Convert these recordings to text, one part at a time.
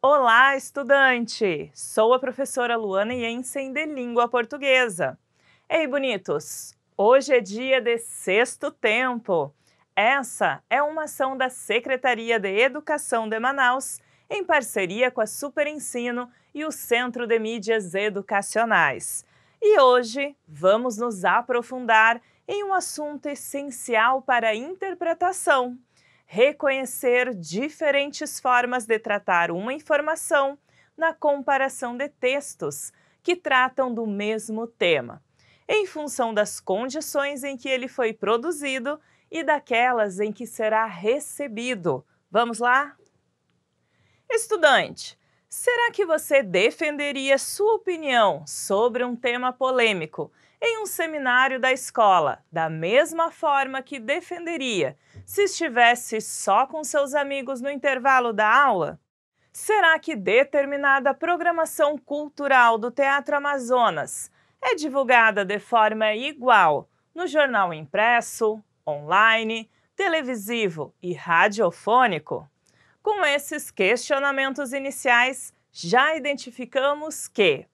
Olá, estudante! Sou a professora Luana Jensen de Língua Portuguesa. Ei, bonitos! Hoje é dia de Sexto Tempo. Essa é uma ação da Secretaria de Educação de Manaus, em parceria com a Super Ensino e o Centro de Mídias Educacionais. E hoje vamos nos aprofundar em um assunto essencial para a interpretação: reconhecer diferentes formas de tratar uma informação na comparação de textos que tratam do mesmo tema, em função das condições em que ele foi produzido e daquelas em que será recebido. Vamos lá? Estudante, será que você defenderia sua opinião sobre um tema polêmico em um seminário da escola da mesma forma que defenderia se estivesse só com seus amigos no intervalo da aula? Será que determinada programação cultural do Teatro Amazonas é divulgada de forma igual no jornal impresso, online, televisivo e radiofônico? Com esses questionamentos iniciais, já identificamos que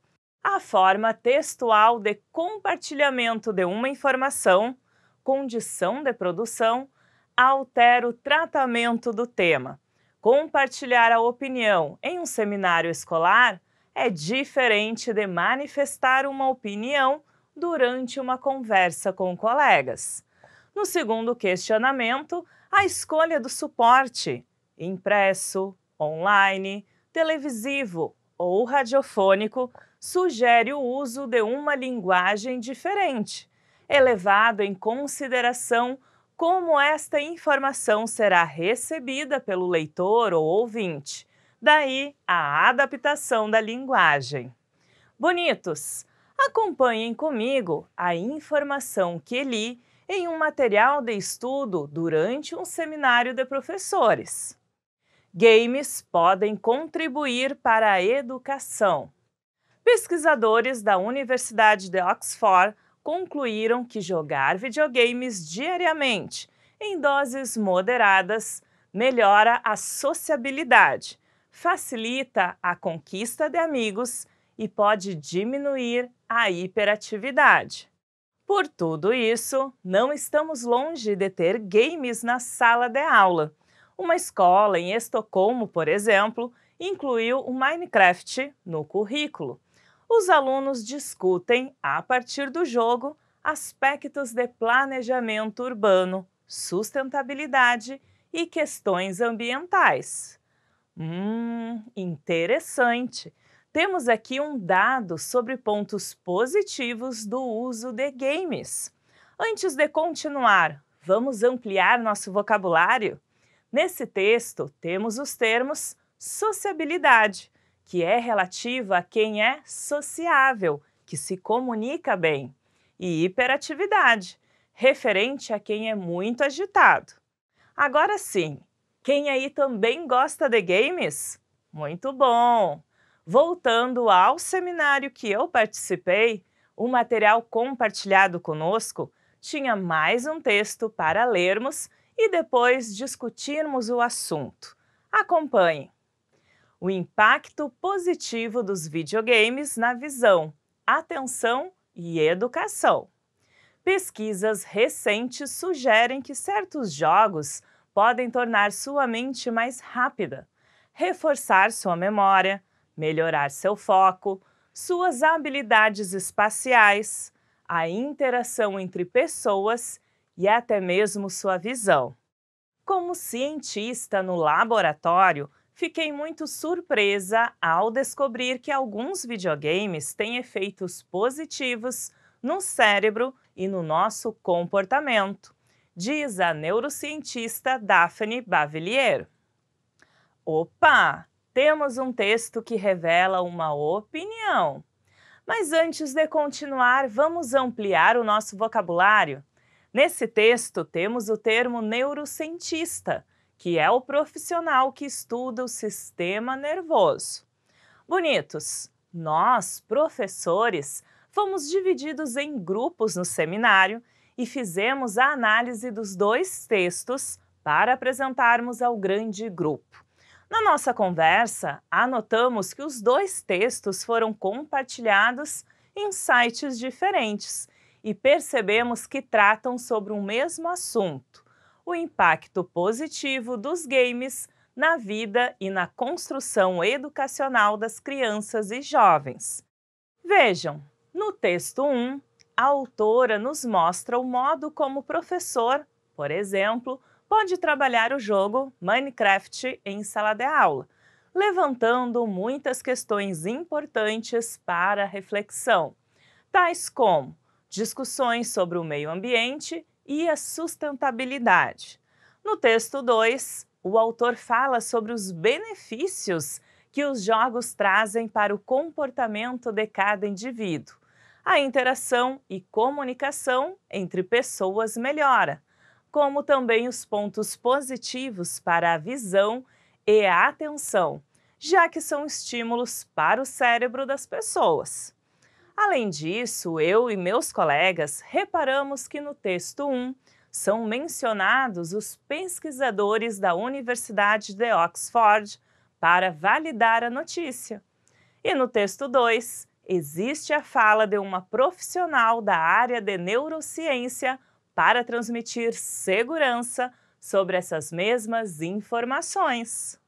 a forma textual de compartilhamento de uma informação, condição de produção, altera o tratamento do tema. Compartilhar a opinião em um seminário escolar é diferente de manifestar uma opinião durante uma conversa com colegas. No segundo questionamento, a escolha do suporte, impresso, online, televisivo ou radiofônico, sugere o uso de uma linguagem diferente, elevado em consideração como esta informação será recebida pelo leitor ou ouvinte. Daí a adaptação da linguagem. Bonitos, acompanhem comigo a informação que li em um material de estudo durante um seminário de professores. Games podem contribuir para a educação. Pesquisadores da Universidade de Oxford concluíram que jogar videogames diariamente, em doses moderadas, melhora a sociabilidade, facilita a conquista de amigos e pode diminuir a hiperatividade. Por tudo isso, não estamos longe de ter games na sala de aula. Uma escola em Estocolmo, por exemplo, incluiu o Minecraft no currículo. Os alunos discutem, a partir do jogo, aspectos de planejamento urbano, sustentabilidade e questões ambientais. Interessante! Temos aqui um dado sobre pontos positivos do uso de games. Antes de continuar, vamos ampliar nosso vocabulário? Nesse texto, temos os termos sociabilidade, que é relativo a quem é sociável, que se comunica bem, e hiperatividade, referente a quem é muito agitado. Agora sim, quem aí também gosta de games? Muito bom! Voltando ao seminário que eu participei, o material compartilhado conosco tinha mais um texto para lermos e depois discutirmos o assunto. Acompanhe! O impacto positivo dos videogames na visão, atenção e educação. Pesquisas recentes sugerem que certos jogos podem tornar sua mente mais rápida, reforçar sua memória, melhorar seu foco, suas habilidades espaciais, a interação entre pessoas e até mesmo sua visão. Como cientista no laboratório, fiquei muito surpresa ao descobrir que alguns videogames têm efeitos positivos no cérebro e no nosso comportamento, diz a neurocientista Daphne Bavillier. Opa! Temos um texto que revela uma opinião. Mas antes de continuar, vamos ampliar o nosso vocabulário? Nesse texto, temos o termo neurocientista, que é o profissional que estuda o sistema nervoso. Bonitos, nós, professores, fomos divididos em grupos no seminário e fizemos a análise dos dois textos para apresentarmos ao grande grupo. Na nossa conversa, anotamos que os dois textos foram compartilhados em sites diferentes e percebemos que tratam sobre o mesmo assunto: o impacto positivo dos games na vida e na construção educacional das crianças e jovens. Vejam, no texto 1, a autora nos mostra o modo como o professor, por exemplo, pode trabalhar o jogo Minecraft em sala de aula, levantando muitas questões importantes para a reflexão, tais como discussões sobre o meio ambiente e a sustentabilidade. No texto 2, o autor fala sobre os benefícios que os jogos trazem para o comportamento de cada indivíduo. A interação e comunicação entre pessoas melhora, como também os pontos positivos para a visão e a atenção, já que são estímulos para o cérebro das pessoas. Além disso, eu e meus colegas reparamos que no texto 1 são mencionados os pesquisadores da Universidade de Oxford para validar a notícia. E no texto 2, existe a fala de uma profissional da área de neurociência para transmitir segurança sobre essas mesmas informações.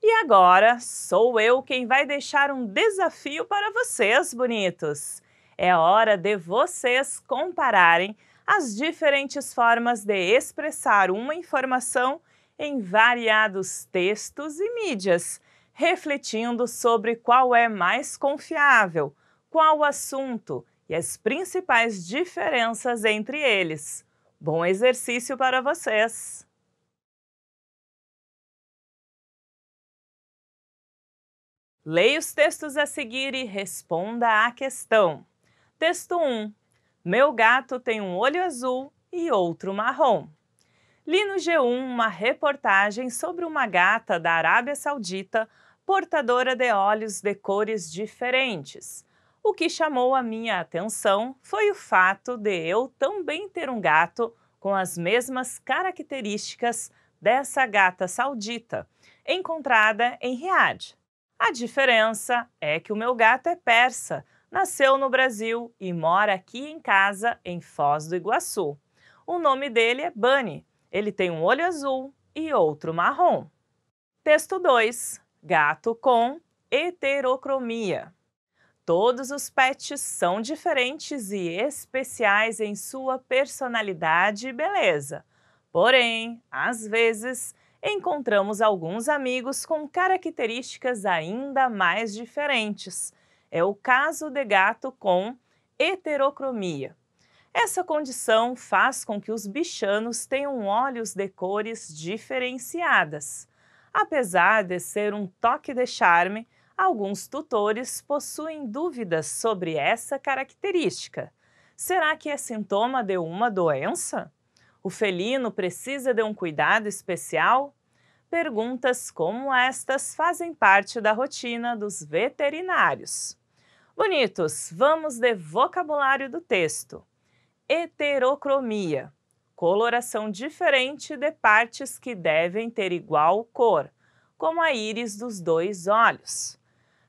E agora, sou eu quem vai deixar um desafio para vocês, bonitos. É hora de vocês compararem as diferentes formas de expressar uma informação em variados textos e mídias, refletindo sobre qual é mais confiável, qual assunto e as principais diferenças entre eles. Bom exercício para vocês! Leia os textos a seguir e responda à questão. Texto 1. Meu gato tem um olho azul e outro marrom. Li no G1 uma reportagem sobre uma gata da Arábia Saudita portadora de olhos de cores diferentes. O que chamou a minha atenção foi o fato de eu também ter um gato com as mesmas características dessa gata saudita, encontrada em Riad. A diferença é que o meu gato é persa, nasceu no Brasil e mora aqui em casa, em Foz do Iguaçu. O nome dele é Bunny. Ele tem um olho azul e outro marrom. Texto 2. Gato com heterocromia. Todos os pets são diferentes e especiais em sua personalidade e beleza. Porém, às vezes, encontramos alguns amigos com características ainda mais diferentes. É o caso de gato com heterocromia. Essa condição faz com que os bichanos tenham olhos de cores diferenciadas. Apesar de ser um toque de charme, alguns tutores possuem dúvidas sobre essa característica. Será que é sintoma de uma doença? O felino precisa de um cuidado especial? Perguntas como estas fazem parte da rotina dos veterinários. Bonitos, vamos de vocabulário do texto. Heterocromia, coloração diferente de partes que devem ter igual cor, como a íris dos dois olhos.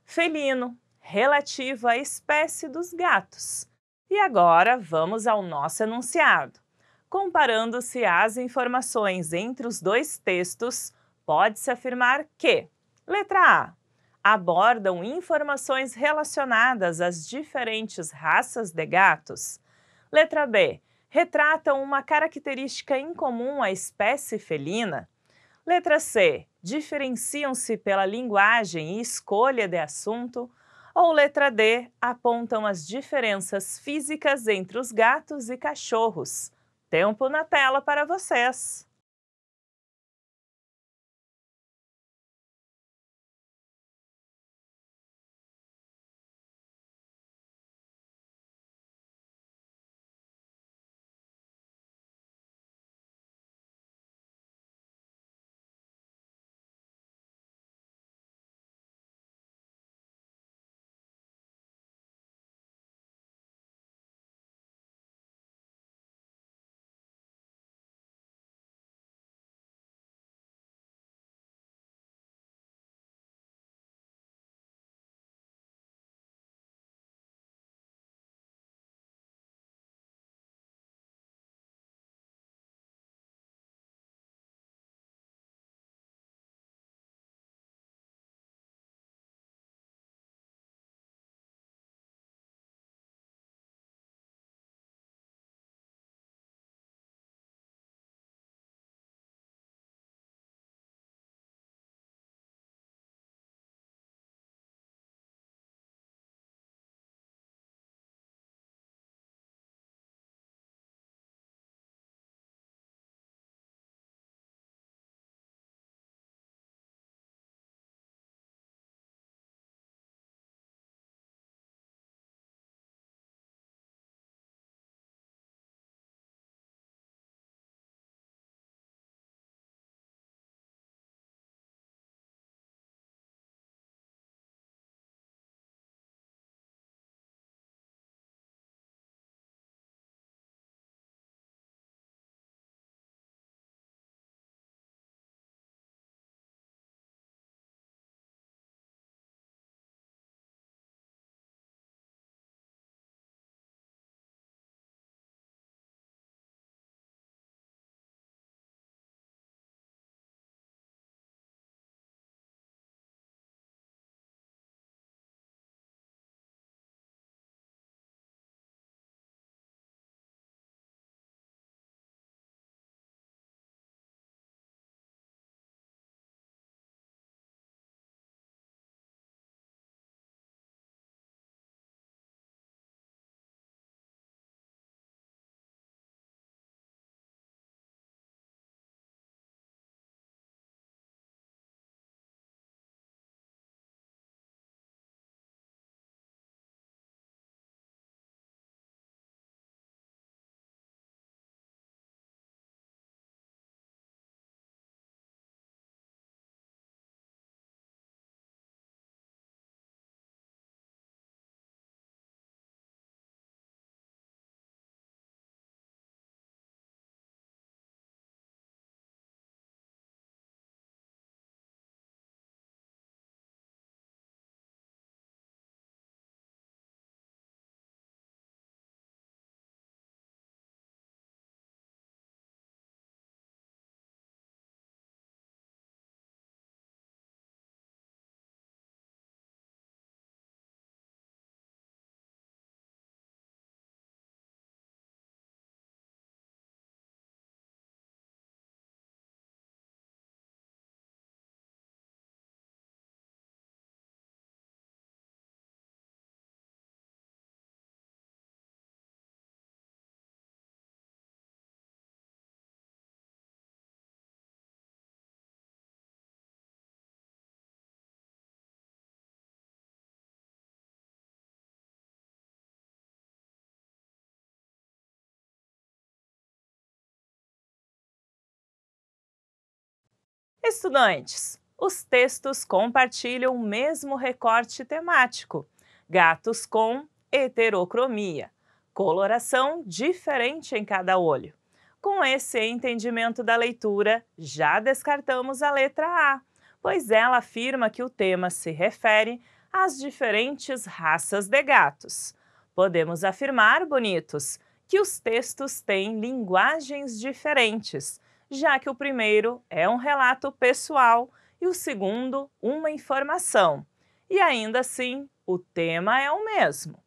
Felino, relativo à espécie dos gatos. E agora vamos ao nosso enunciado. Comparando-se as informações entre os dois textos, pode-se afirmar que: letra A. Abordam informações relacionadas às diferentes raças de gatos. Letra B. Retratam uma característica incomum à espécie felina. Letra C. Diferenciam-se pela linguagem e escolha de assunto. Ou letra D. Apontam as diferenças físicas entre os gatos e cachorros. Tempo na tela para vocês! Estudantes, os textos compartilham o mesmo recorte temático: gatos com heterocromia, coloração diferente em cada olho. Com esse entendimento da leitura, já descartamos a letra A, pois ela afirma que o tema se refere às diferentes raças de gatos. Podemos afirmar, bonitos, que os textos têm linguagens diferentes, já que o primeiro é um relato pessoal e o segundo uma informação. E ainda assim, o tema é o mesmo.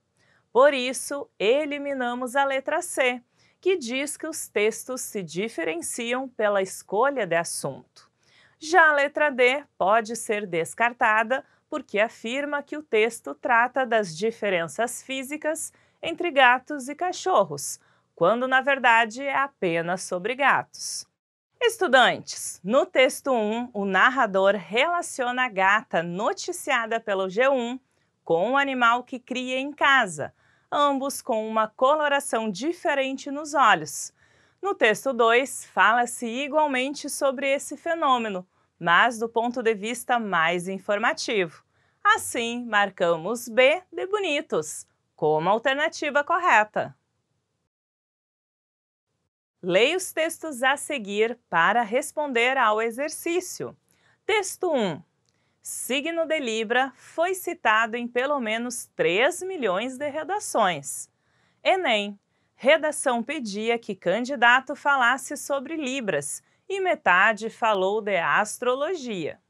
Por isso, eliminamos a letra C, que diz que os textos se diferenciam pela escolha de assunto. Já a letra D pode ser descartada porque afirma que o texto trata das diferenças físicas entre gatos e cachorros, quando na verdade é apenas sobre gatos. Estudantes, no texto 1, o narrador relaciona a gata noticiada pelo G1 com um animal que cria em casa, ambos com uma coloração diferente nos olhos. No texto 2, fala-se igualmente sobre esse fenômeno, mas do ponto de vista mais informativo. Assim, marcamos B de bonitos, como alternativa correta. Leia os textos a seguir para responder ao exercício. Texto 1. Signo de Libra foi citado em pelo menos 3 milhões de redações. Enem. Redação pedia que candidato falasse sobre Libras e metade falou de astrologia.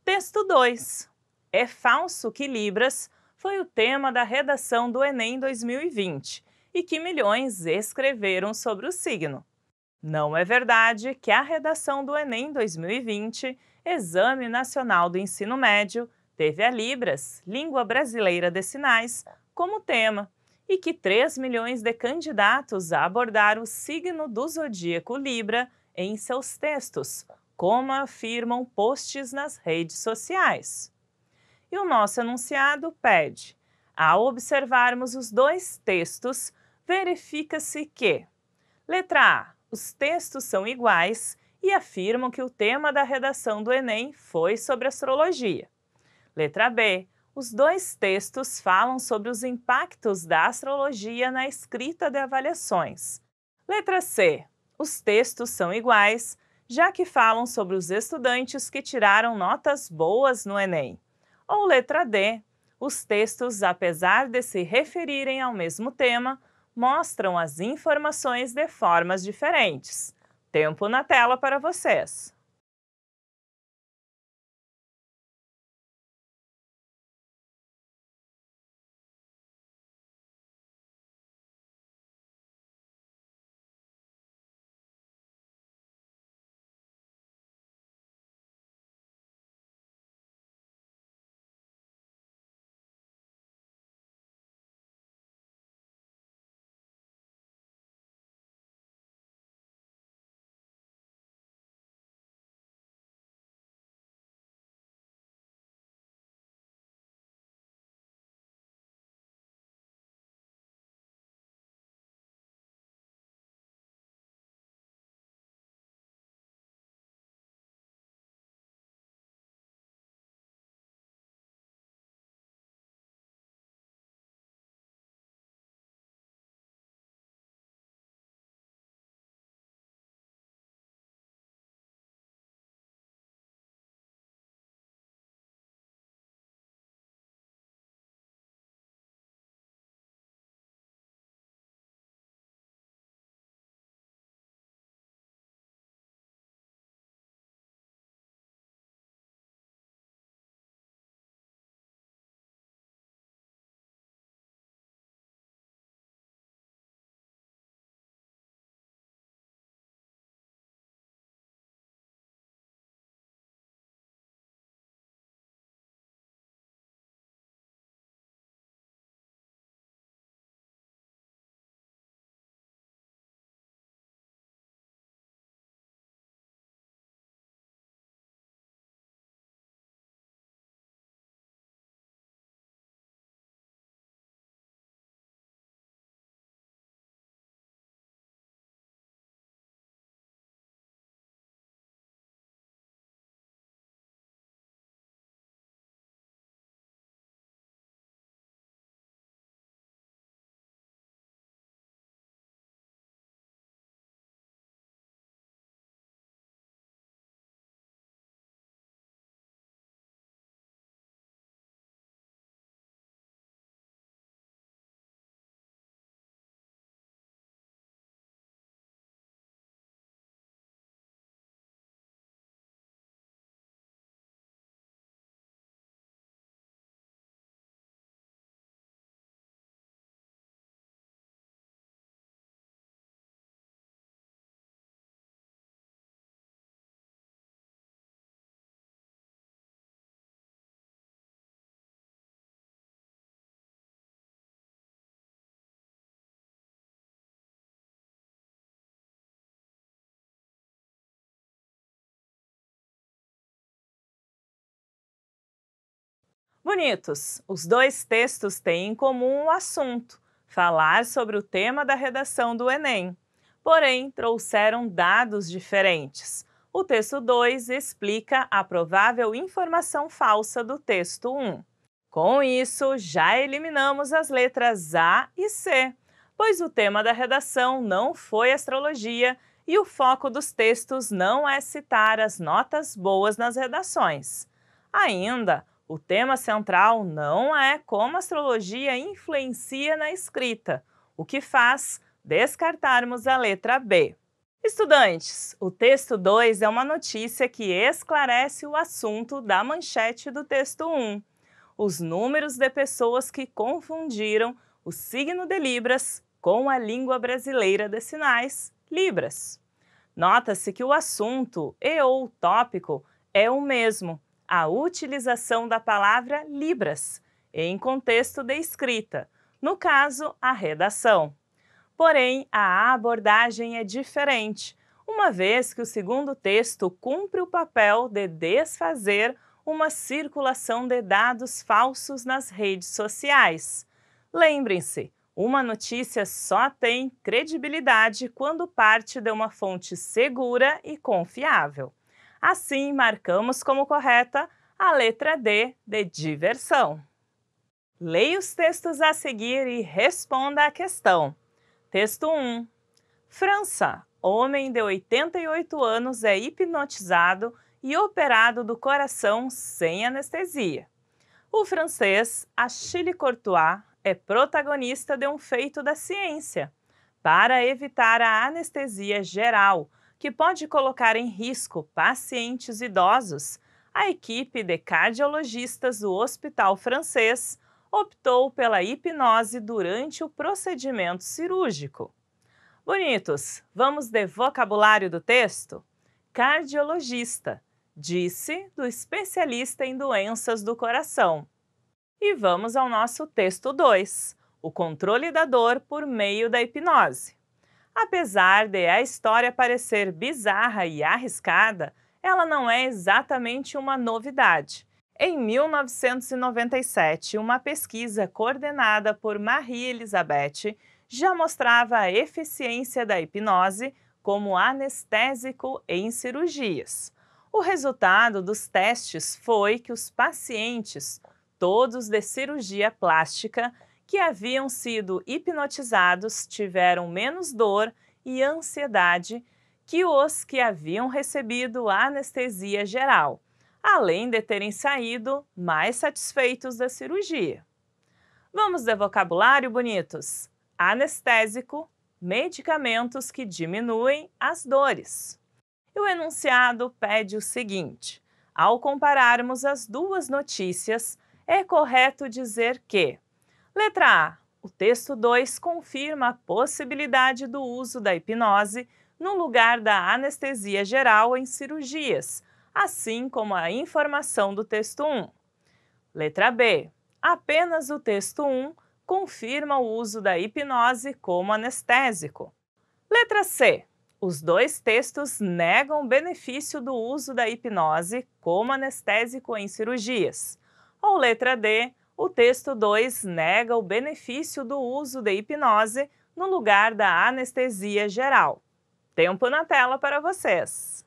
Texto 2. É falso que Libras foi o tema da redação do Enem 2020 e que milhões escreveram sobre o signo. Não é verdade que a redação do Enem 2020, Exame Nacional do Ensino Médio, teve a Libras, Língua Brasileira de Sinais, como tema, e que 3 milhões de candidatos abordaram o signo do zodíaco Libra em seus textos, como afirmam posts nas redes sociais. E o nosso enunciado pede: ao observarmos os dois textos, verifica-se que: letra A, os textos são iguais e afirmam que o tema da redação do Enem foi sobre astrologia. Letra B, os dois textos falam sobre os impactos da astrologia na escrita de avaliações. Letra C, os textos são iguais, já que falam sobre os estudantes que tiraram notas boas no Enem. Ou letra D, os textos, apesar de se referirem ao mesmo tema, mostram as informações de formas diferentes. Tempo na tela para vocês. Bonitos, os dois textos têm em comum o assunto, falar sobre o tema da redação do Enem. Porém, trouxeram dados diferentes. O texto 2 explica a provável informação falsa do texto 1. Com isso, já eliminamos as letras A e C, pois o tema da redação não foi astrologia e o foco dos textos não é citar as notas boas nas redações. Ainda, o tema central não é como a astrologia influencia na escrita, o que faz descartarmos a letra B. Estudantes, o texto 2 é uma notícia que esclarece o assunto da manchete do texto 1. Os números de pessoas que confundiram o signo de Libras com a língua brasileira de sinais, Libras. Nota-se que o assunto e/ou tópico é o mesmo, a utilização da palavra Libras, em contexto de escrita, no caso, a redação. Porém, a abordagem é diferente, uma vez que o segundo texto cumpre o papel de desfazer uma circulação de dados falsos nas redes sociais. Lembrem-se, uma notícia só tem credibilidade quando parte de uma fonte segura e confiável. Assim, marcamos como correta a letra D de diversão. Leia os textos a seguir e responda à questão. Texto 1. França. Homem de 88 anos é hipnotizado e operado do coração sem anestesia. O francês Achille Courtois é protagonista de um feito da ciência. Para evitar a anestesia geral, que pode colocar em risco pacientes idosos, a equipe de cardiologistas do Hospital Francês optou pela hipnose durante o procedimento cirúrgico. Bonitos, vamos de vocabulário do texto? Cardiologista, disse do especialista em doenças do coração. E vamos ao nosso texto 2, o controle da dor por meio da hipnose. Apesar de a história parecer bizarra e arriscada, ela não é exatamente uma novidade. Em 1997, uma pesquisa coordenada por Marie Elisabeth já mostrava a eficiência da hipnose como anestésico em cirurgias. O resultado dos testes foi que os pacientes, todos de cirurgia plástica, que haviam sido hipnotizados tiveram menos dor e ansiedade que os que haviam recebido anestesia geral, além de terem saído mais satisfeitos da cirurgia. Vamos de vocabulário, bonitos? Anestésico, medicamentos que diminuem as dores. E o enunciado pede o seguinte: ao compararmos as duas notícias, é correto dizer que: letra A. O texto 2 confirma a possibilidade do uso da hipnose no lugar da anestesia geral em cirurgias, assim como a informação do texto 1. Letra B. Apenas o texto 1 confirma o uso da hipnose como anestésico. Letra C. Os dois textos negam o benefício do uso da hipnose como anestésico em cirurgias. Ou letra D. O texto 2 nega o benefício do uso de hipnose no lugar da anestesia geral. Tempo na tela para vocês!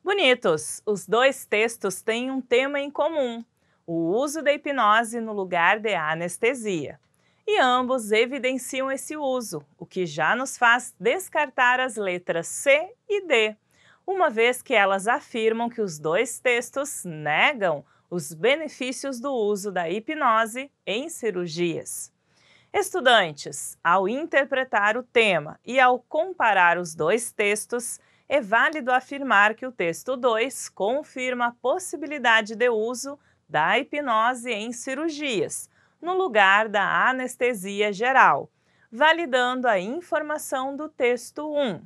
Bonitos! Os dois textos têm um tema em comum: o uso da hipnose no lugar de anestesia. E ambos evidenciam esse uso, o que já nos faz descartar as letras C e D, uma vez que elas afirmam que os dois textos negam os benefícios do uso da hipnose em cirurgias. Estudantes, ao interpretar o tema e ao comparar os dois textos, é válido afirmar que o texto 2 confirma a possibilidade de uso da hipnose em cirurgias, no lugar da anestesia geral, validando a informação do texto 1.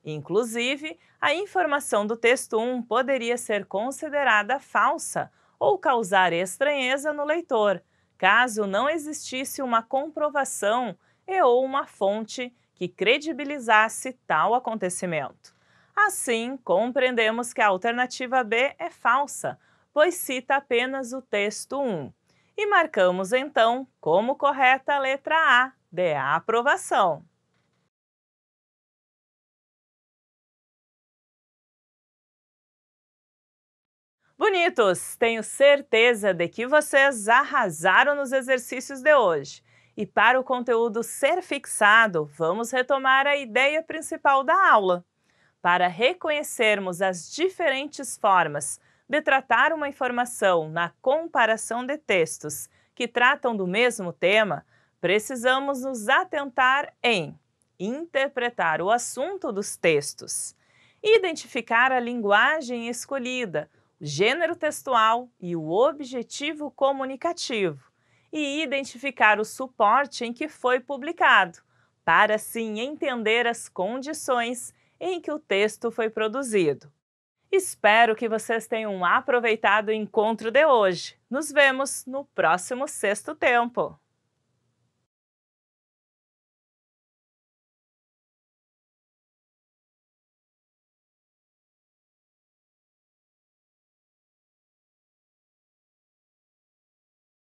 Inclusive, a informação do texto 1 poderia ser considerada falsa ou causar estranheza no leitor, caso não existisse uma comprovação ou uma fonte que credibilizasse tal acontecimento. Assim, compreendemos que a alternativa B é falsa, pois cita apenas o texto 1. E marcamos então como correta a letra A, de aprovação. Bonitos! Tenho certeza de que vocês arrasaram nos exercícios de hoje. E para o conteúdo ser fixado, vamos retomar a ideia principal da aula. Para reconhecermos as diferentes formas de tratar uma informação na comparação de textos que tratam do mesmo tema, precisamos nos atentar em interpretar o assunto dos textos, identificar a linguagem escolhida, o gênero textual e o objetivo comunicativo, e identificar o suporte em que foi publicado, para assim entender as condições em que o texto foi produzido. Espero que vocês tenham aproveitado o encontro de hoje. Nos vemos no próximo Sexto Tempo!